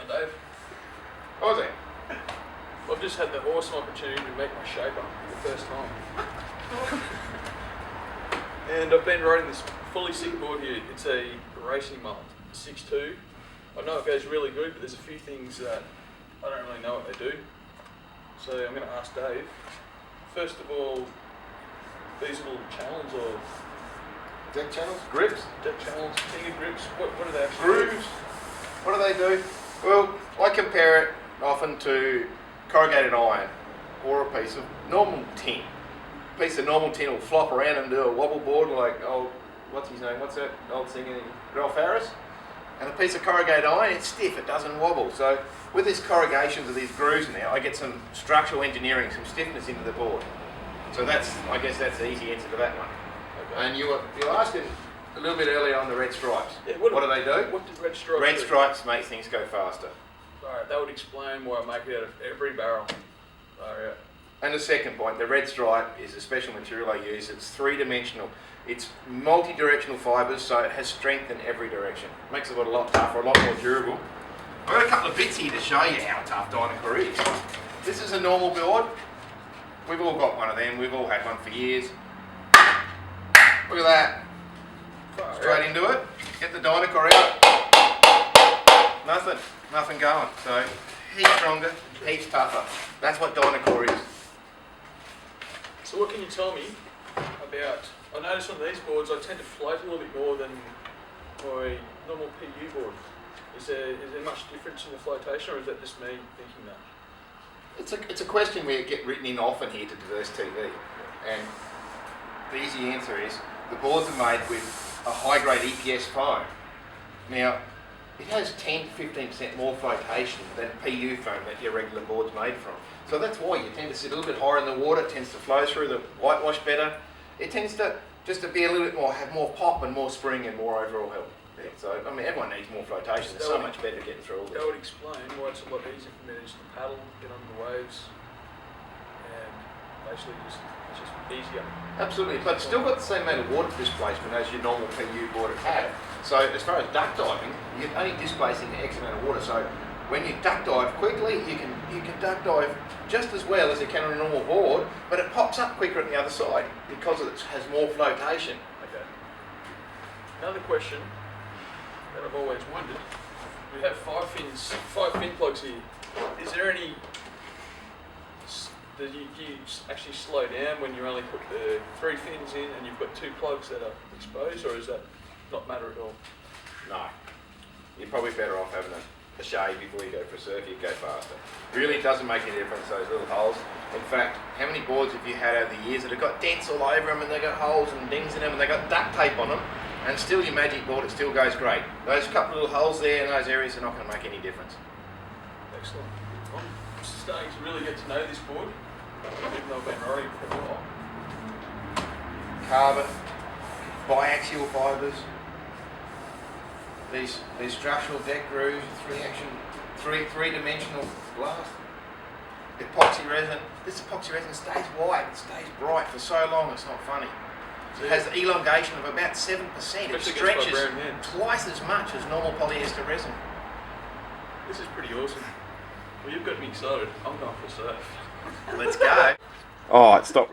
going, Dave? Aussie. I've just had the awesome opportunity to meet my shaper for the first time. And I've been riding this fully sick board here. It's a racing mold, 6.2. I know it goes really good, but there's a few things that I don't really know what they do. So I'm going to ask Dave. First of all, these little channels or Deck channels? Grips? deck channels, finger grips, what do they actually Grooves? What do they do? Well, I compare it often to corrugated iron or a piece of normal tin. A piece of normal tin will flop around and do a wobble board like old, what's his name, what's that old singer, Verrall Harris? And a piece of corrugated iron, it's stiff, it doesn't wobble. So with these corrugations of these grooves now, I get some structural engineering, some stiffness into the board. So that's, I guess that's the easy answer to that one. Okay. And you were asking a little bit earlier on the red stripes. Yeah, what do they do? What do red stripes Red do? stripes make things go faster. Alright, that would explain why I make it out of every barrel. Alright. And the second point, the red stripe is a special material I use. It's three-dimensional. It's multi-directional fibres, so it has strength in every direction. Makes it a lot tougher, a lot more durable. I've got a couple of bits here to show you how tough Dynocore is. This is a normal board. We've all got one of them. We've all had one for years. Look at that. Straight into it. Get the Dynocore out. Nothing going. So heaps stronger, heaps tougher. That's what Dynocore is. So what can you tell me about, I notice on these boards I tend to float a little bit more than my normal PU board. Is there much difference in the flotation, or is that just me thinking that? It's a question we get written in often here to Diverse TV, and the easy answer is the boards are made with a high-grade EPS foam. Now, it has 10 to 15% more flotation than PU foam that your regular board's made from. So that's why you tend to sit a little bit higher in the water. It tends to flow through the whitewash better. It tends to just to be a little bit more, have more pop and more spring and more overall help. Yeah, so, I mean, everyone needs more flotation. It's so much better getting through all this. That would explain why it's a lot easier for me to just paddle, get on the waves, and basically it's just easier. Absolutely, but it's still got the same amount of water displacement as your normal PU board would have. So as far as duck diving, you're only displacing X amount of water. So when you duck dive quickly, you can duck dive just as well as you can on a normal board, but it pops up quicker on the other side because it has more flotation. Okay. Another question that I've always wondered, we have 5 fin plugs here. Is there any, do you actually slow down when you only put the 3 fins in and you've got 2 plugs that are exposed, or does that not matter at all? No. You're probably better off having a shave before you go for a surf, you go faster. Really doesn't make any difference, those little holes. In fact, how many boards have you had over the years that have got dents all over them and they've got holes and dings in them and they've got duct tape on them, and still your magic board, it still goes great. Those couple of little holes there in those areas are not going to make any difference. Excellent. I'm starting to really get to know this board, even though I've been riding for a while. Carbon, biaxial fibres, these structural deck grooves, three-dimensional glass, epoxy resin. This epoxy resin stays white, it stays bright for so long it's not funny. It has elongation of about 7%. It stretches twice as much as normal polyester resin. This is pretty awesome. Well, you've got me excited. I'm going for a surf. Let's go. Oh, it stopped.